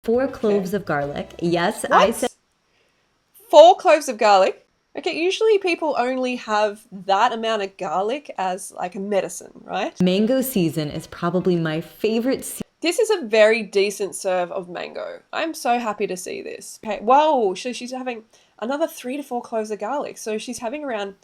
4 cloves of garlic. Yes, I said What? 4 cloves of garlic? Okay, usually people only have that amount of garlic as like a medicine, right? mango season is probably my favorite This is a very decent serve of mango. I'm so happy to see this. Okay, whoa, so she's having another 3 to 4 cloves of garlic. So she's having around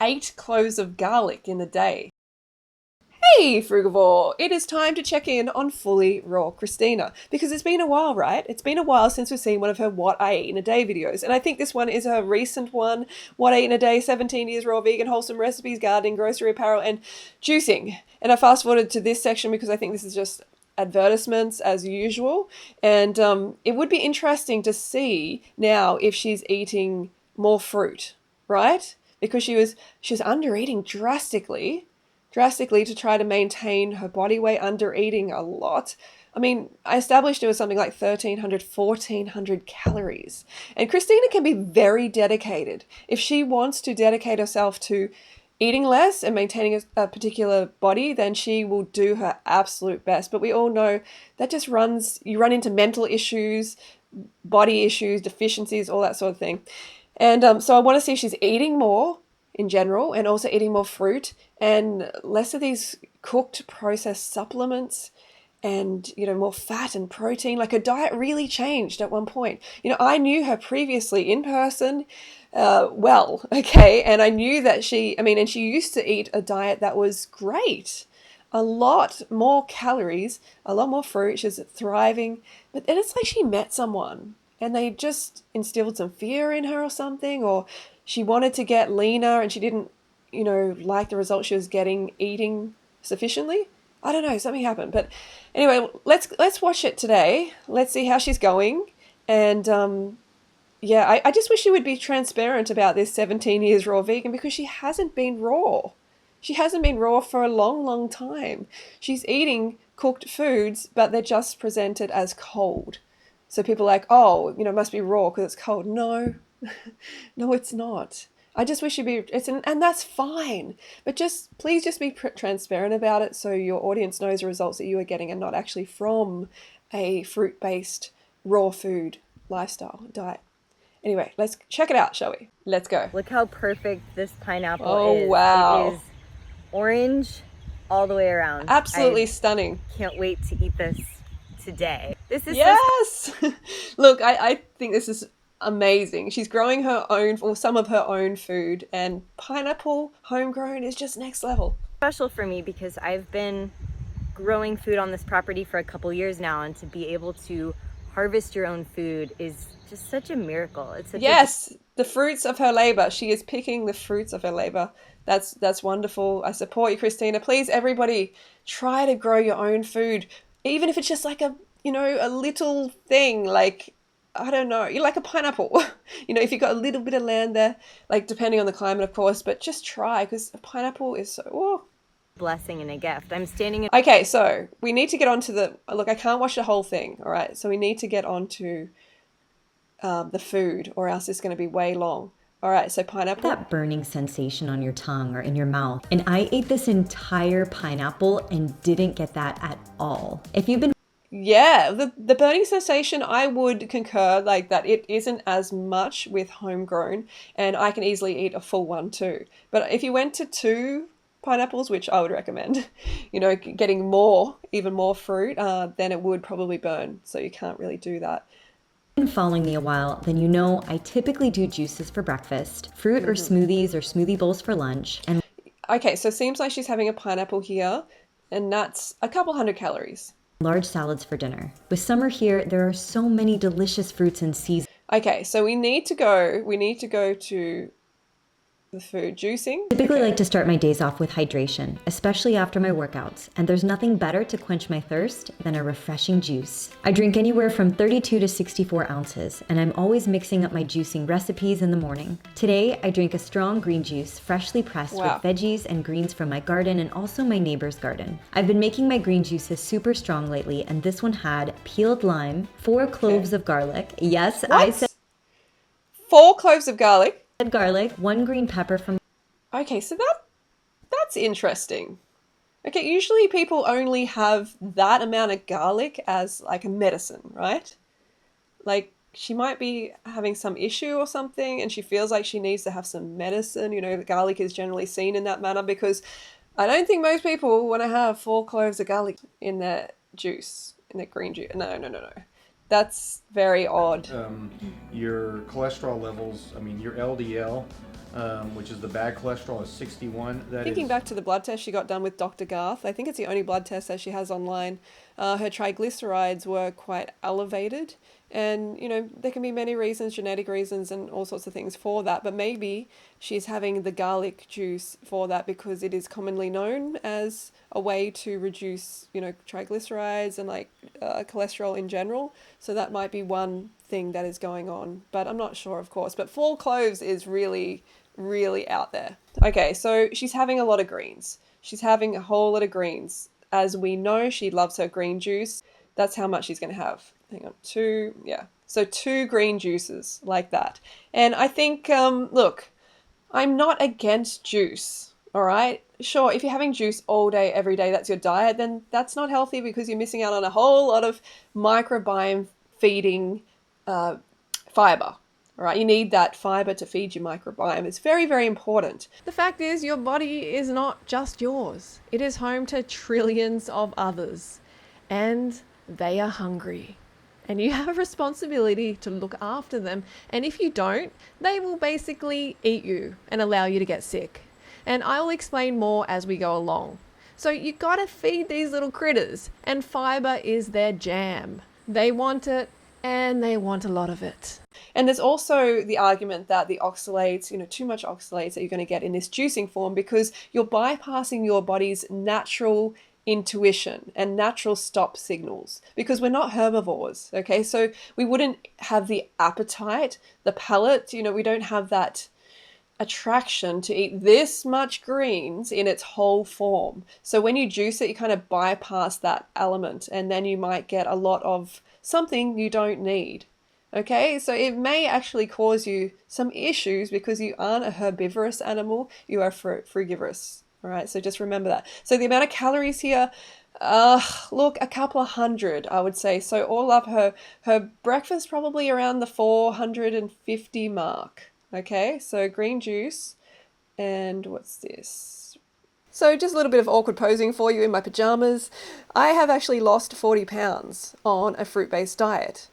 8 cloves of garlic in a day. Hey, Frugivore! It is time to check in on Fullyrawkristina because it's been a while, right? It's been a while since we've seen one of her What I Eat in a Day videos, and I think this one is her recent one. What I Eat in a Day, 17 years raw vegan wholesome recipes, gardening, grocery apparel, and juicing. And I fast forwarded to this section because I think this is just advertisements as usual, and it would be interesting to see now if she's eating more fruit, right? Because she was under eating drastically to try to maintain her body weight, under eating a lot. I mean, I established it was something like 1,300, 1,400 calories. And Christina can be very dedicated. If she wants to dedicate herself to eating less and maintaining a particular body, then she will do her absolute best. But we all know that you run into mental issues, body issues, deficiencies, all that sort of thing. And so I want to see if she's eating more in general and also eating more fruit and less of these cooked processed supplements and more fat and protein. Like her diet really changed at one point. I knew her previously in person, well, okay, and I knew that and she used to eat a diet that was great, a lot more calories, a lot more fruit. She's thriving, but then it's like she met someone and they just instilled some fear in her or something, or she wanted to get leaner and she didn't, like the results she was getting eating sufficiently. I don't know, something happened. But anyway, let's watch it today. Let's see how she's going. And yeah, I just wish she would be transparent about this 17 years raw vegan because she hasn't been raw. She hasn't been raw for a long, long time. She's eating cooked foods, but they're just presented as cold. So people are like, oh, it must be raw because it's cold. No, no, it's not. I just wish you'd be, and that's fine. But please just be transparent about it so your audience knows the results that you are getting and not actually from a fruit-based raw food lifestyle diet. Anyway, let's check it out, shall we? Let's go. Look how perfect this pineapple Oh, is. It wow. is orange all the way around. I Absolutely stunning. can't wait to eat this today. This is so Yes. Look, I think this is amazing. She's growing her own, or some of her own food, and pineapple homegrown is just next level. special for me because I've been growing food on this property for a couple years now, and to be able to harvest your own food is just such a miracle. It's such a Yes, the fruits of her labor. She is picking the fruits of her labor. That's wonderful. I support you, Christina. Please, everybody, try to grow your own food, even if it's just like a little thing, like I don't know, you like a pineapple. If you've got a little bit of land there, like depending on the climate, of course, but just try because a pineapple is so. Oh. blessing and a gift. I'm standing in Okay, so we need to get on to the look. I can't watch the whole thing. All right, so we need to get on to the food, or else it's going to be way long. All right, so pineapple. that burning sensation on your tongue or in your mouth. And I ate this entire pineapple and didn't get that at all. If you've been Yeah, the burning sensation, I would concur like that. It isn't as much with homegrown, and I can easily eat a full one too. But if you went to 2 pineapples, which I would recommend, getting even more fruit, then it would probably burn. So you can't really do that. been following me a while, then you know I typically do juices for breakfast, fruit or smoothies or smoothie bowls for lunch, and Okay, so it seems like she's having a pineapple here, and that's a couple hundred calories. large salads for dinner. With summer here, there are so many delicious fruits and seasons. Okay, so we need to go to the food juicing. Typically Okay. like to start my days off with hydration, especially after my workouts, and there's nothing better to quench my thirst than a refreshing juice. I drink anywhere from 32 to 64 ounces, and I'm always mixing up my juicing recipes in the morning. Today, I drink a strong green juice, freshly pressed Wow. with veggies and greens from my garden and also my neighbor's garden. I've been making my green juices super strong lately, and this one had peeled lime, 4 cloves of garlic. Yes, I said What? 4 cloves of garlic. garlic, 1 green pepper from Okay, so that's interesting. Okay, usually people only have that amount of garlic as like a medicine, right? like she might be having some issue or something, and she feels like she needs to have some medicine. You know, garlic is generally seen in that manner because I don't think most people want to have 4 cloves of garlic in their juice, in their green juice. No, no, no, no. That's very odd. Your cholesterol levels, I mean, your LDL, which is the bad cholesterol, is 61. Thinking back to the blood test she got done with Dr. Garth, I think it's the only blood test that she has online. Her triglycerides were quite elevated. And, you know, there can be many reasons, genetic reasons and all sorts of things for that. But maybe she's having the garlic juice for that because it is commonly known as a way to reduce, you know, triglycerides and like cholesterol in general. So that might be one thing that is going on. But I'm not sure, of course. But 4 cloves is really, really out there. Okay, so she's having a lot of greens. She's having a whole lot of greens. As we know, she loves her green juice. That's how much she's going to have. Hang on, 2, yeah. So 2 green juices like that. And I think, look, I'm not against juice, all right? Sure, if you're having juice all day, every day, that's your diet, then that's not healthy because you're missing out on a whole lot of microbiome feeding fiber. All right, you need that fiber to feed your microbiome. It's very, very important. The fact is, your body is not just yours. It is home to trillions of others, and they are hungry. And you have a responsibility to look after them. And if you don't, they will basically eat you and allow you to get sick. And I'll explain more as we go along. So you gotta feed these little critters, and fiber is their jam. They want it, and they want a lot of it. And there's also the argument that the oxalates, you know, too much oxalates that you're going to get in this juicing form because you're bypassing your body's natural intuition and natural stop signals because we're not herbivores, okay? So we wouldn't have the appetite, the palate, you know, we don't have that attraction to eat this much greens in its whole form. So when you juice it, you kind of bypass that element and then you might get a lot of something you don't need. Okay, so it may actually cause you some issues because you aren't a herbivorous animal, you are frugivorous. All right, so just remember that. So the amount of calories here, look, a couple of hundred, I would say. So all up, her breakfast probably around the 450 mark. Okay, so green juice, and what's this? So just a little bit of awkward posing for you in my pajamas. I have actually lost 40 pounds on a fruit-based diet.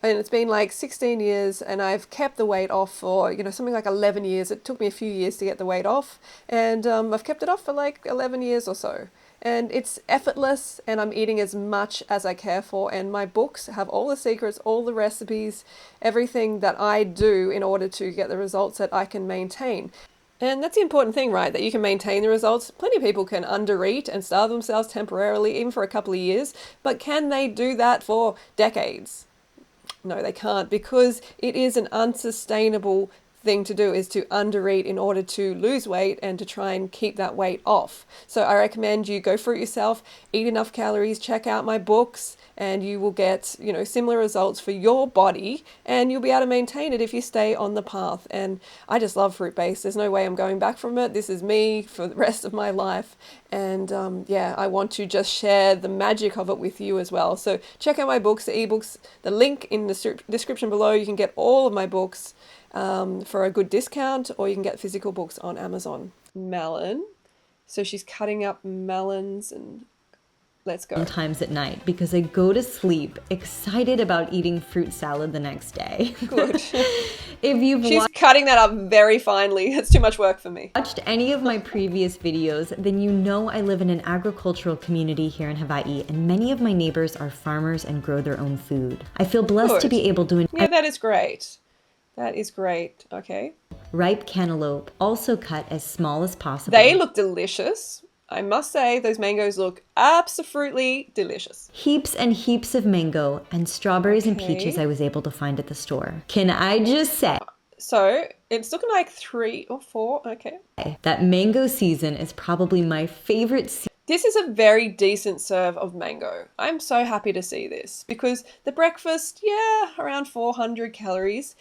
And it's been like 16 years and I've kept the weight off for, you know, something like 11 years. It took me a few years to get the weight off and I've kept it off for like 11 years or so. And it's effortless and I'm eating as much as I care for. And my books have all the secrets, all the recipes, everything that I do in order to get the results that I can maintain. And that's the important thing, right? That you can maintain the results. Plenty of people can undereat and starve themselves temporarily, even for a couple of years. But can they do that for decades? No, they can't, because it is an unsustainable thing to do, is to undereat in order to lose weight and to try and keep that weight off. So I recommend you go for it yourself, eat enough calories, check out my books, and you will get, you know, similar results for your body and you'll be able to maintain it if you stay on the path. And I just love fruit-based. There's no way I'm going back from it. This is me for the rest of my life. And yeah, I want to just share the magic of it with you as well. So check out my books, the ebooks, the link in the description below. You can get all of my books for a good discount, or you can get physical books on Amazon. Melon. So she's cutting up melons and let's go. Sometimes at night because I go to sleep excited about eating fruit salad the next day. Good. She's cutting that up very finely. It's too much work for me. Watched any of my previous videos, then you know I live in an agricultural community here in Hawaii, and many of my neighbors are farmers and grow their own food. I feel blessed to be able to Yeah, that is great. That is great. Okay. Ripe cantaloupe, also cut as small as possible. They look delicious. I must say, those mangoes look absolutely delicious. Heaps and heaps of mango and strawberries and peaches I was able to find at the store. Can I just say? So it's looking like 3 or 4. Okay. That mango season is probably my favorite season. This is a very decent serve of mango. I'm so happy to see this because the breakfast, yeah, around 400 calories.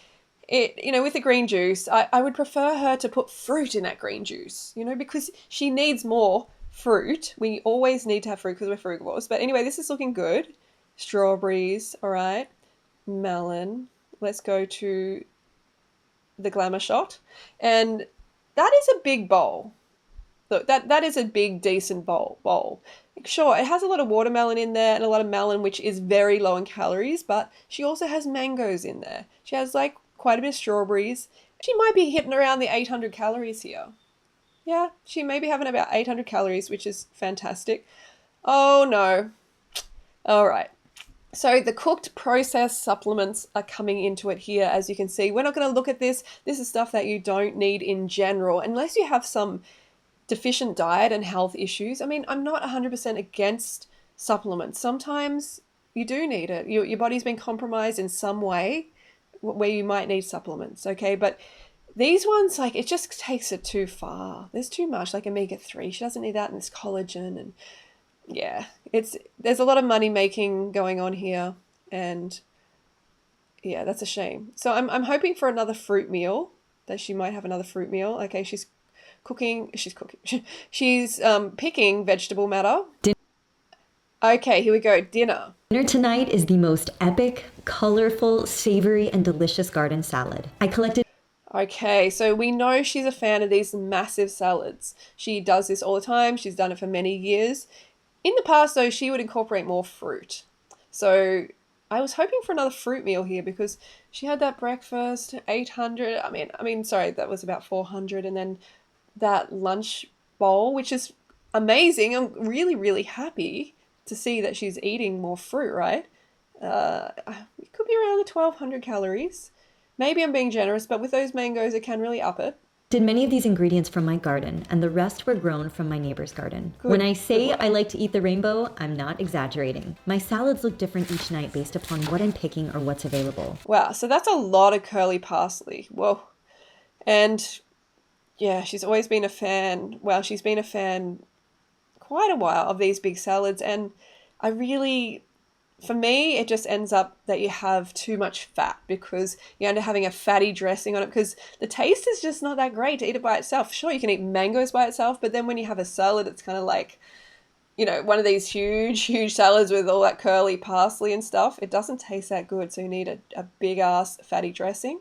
It, you know, with the green juice, I would prefer her to put fruit in that green juice, you know, because she needs more fruit. We always need to have fruit because we're frugivores. But anyway, this is looking good. Strawberries, all right. melon. Let's go to the glamour shot. And that is a big bowl. Look, that is a big, decent bowl. Sure, it has a lot of watermelon in there and a lot of melon, which is very low in calories, but she also has mangoes in there. She has like quite a bit of strawberries. She might be hitting around the 800 calories here. Yeah, she may be having about 800 calories, which is fantastic. Oh no. All right. So the cooked processed supplements are coming into it here, as you can see. We're not going to look at this. This is stuff that you don't need in general, unless you have some deficient diet and health issues. I mean, I'm not 100% against supplements. Sometimes you do need it. Your body's been compromised in some way where you might need supplements, okay? But these ones, like, it just takes it too far. There's too much, like omega-3. She doesn't need that, and this collagen, and yeah, there's a lot of money making going on here, and yeah, that's a shame. So I'm hoping for another fruit meal, that she might have another fruit meal. Okay, she's picking vegetable matter. Okay, here we go. Dinner. Dinner tonight is the most epic, colorful, savory, and delicious garden salad. I collected. Okay, so we know she's a fan of these massive salads. She does this all the time. She's done it for many years. In the past, though, she would incorporate more fruit. So I was hoping for another fruit meal here because she had that breakfast, 800. Sorry, that was about 400. And then that lunch bowl, which is amazing. I'm really, really happy to see that she's eating more fruit, right? It could be around the 1,200 calories. Maybe I'm being generous, but with those mangoes, it can really up it. Did many of these ingredients from my garden, and the rest were grown from my neighbor's garden. When I say I like to eat the rainbow, I'm not exaggerating. My salads look different each night based upon what I'm picking or what's available. Wow, so that's a lot of curly parsley. Whoa. And yeah, she's always been a fan. Well, she's been a fan quite a while of these big salads, and for me, it just ends up that you have too much fat because you end up having a fatty dressing on it because the taste is just not that great to eat it by itself. Sure, you can eat mangoes by itself, but then when you have a salad, it's kind of like, one of these huge, huge salads with all that curly parsley and stuff. It doesn't taste that good, so you need a big-ass fatty dressing.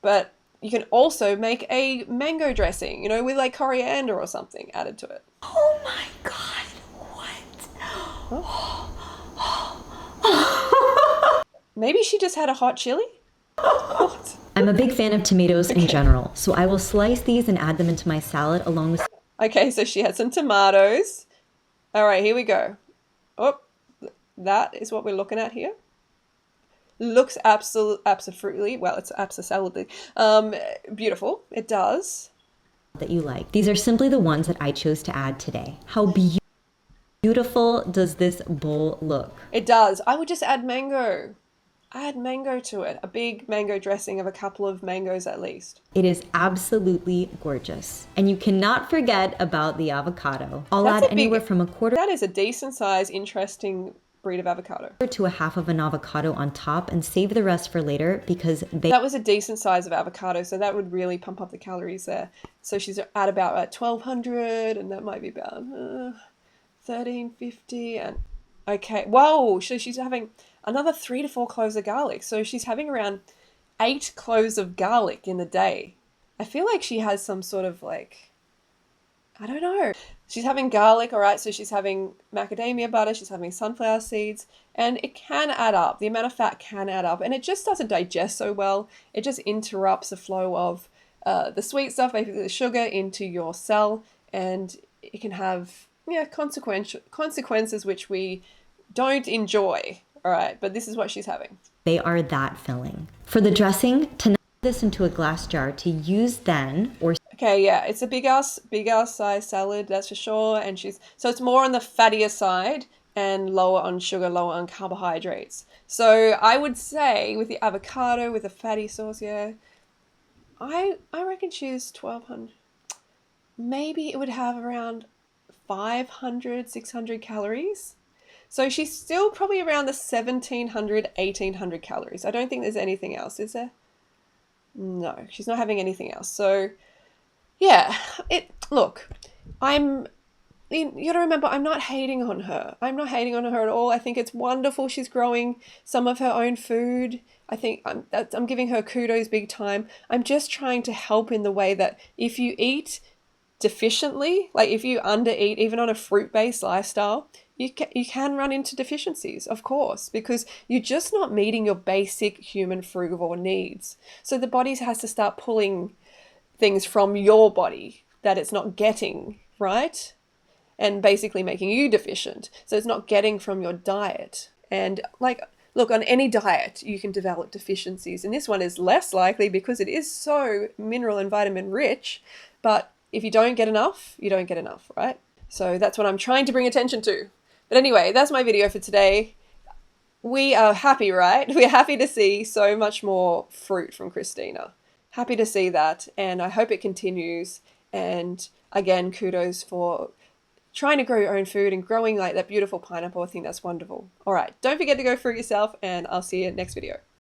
But you can also make a mango dressing, with like coriander or something added to it. Oh my God, what? Huh? Maybe she just had a hot chili? What? I'm a big fan of tomatoes in general, so I will slice these and add them into my salad along with... Okay, so she had some tomatoes. All right, here we go. Oh, that is what we're looking at here. Looks absolutely, well, it's absolutely beautiful. It does. That you like. These are simply the ones that I chose to add today. How beautiful does this bowl look? It does. I would just add mango. Add mango to it. A big mango dressing of a couple of mangoes at least. It is absolutely gorgeous. And you cannot forget about the avocado. I'll add anywhere from a quarter... That is a decent size, interesting breed of avocado. ...to a half of an avocado on top and save the rest for later because That was a decent size of avocado, so that would really pump up the calories there. So she's at about 1,200, and that might be about 1,350. And okay, whoa, so she's having another 3 to 4 cloves of garlic. So she's having around 8 cloves of garlic in the day. I feel like she has some sort of I don't know. She's having garlic, all right, so she's having macadamia butter, she's having sunflower seeds, and it can add up. The amount of fat can add up, and it just doesn't digest so well. It just interrupts the flow of the sweet stuff, basically the sugar, into your cell, and it can have consequences which we don't enjoy. All right, but this is what she's having. They are that filling. For the dressing, to put this into a glass jar to use then or... Okay, yeah, it's a big ass size salad, that's for sure. And so it's more on the fattier side and lower on sugar, lower on carbohydrates. So I would say with the avocado, with the fatty sauce, yeah, I reckon she's 1,200. Maybe it would have around 500, 600 calories. So she's still probably around the 1,700, 1,800 calories. I don't think there's anything else, is there? No, she's not having anything else. So, yeah, look, I'm you got to remember, I'm not hating on her. I'm not hating on her at all. I think it's wonderful she's growing some of her own food. I think I'm giving her kudos big time. I'm just trying to help in the way that if you eat deficiently, like if you undereat, even on a fruit-based lifestyle, you can run into deficiencies, of course, because you're just not meeting your basic human frugivore needs. So the body has to start pulling things from your body that it's not getting, right? And basically making you deficient. So it's not getting from your diet. And like, look, on any diet, you can develop deficiencies. And this one is less likely because it is so mineral and vitamin rich. But if you don't get enough, you don't get enough, right? So that's what I'm trying to bring attention to. But anyway, that's my video for today. We are happy, right? We're happy to see so much more fruit from Kristina. Happy to see that. And I hope it continues. And again, kudos for trying to grow your own food and growing like that beautiful pineapple. I think that's wonderful. All right, don't forget to go fruit yourself, and I'll see you next video.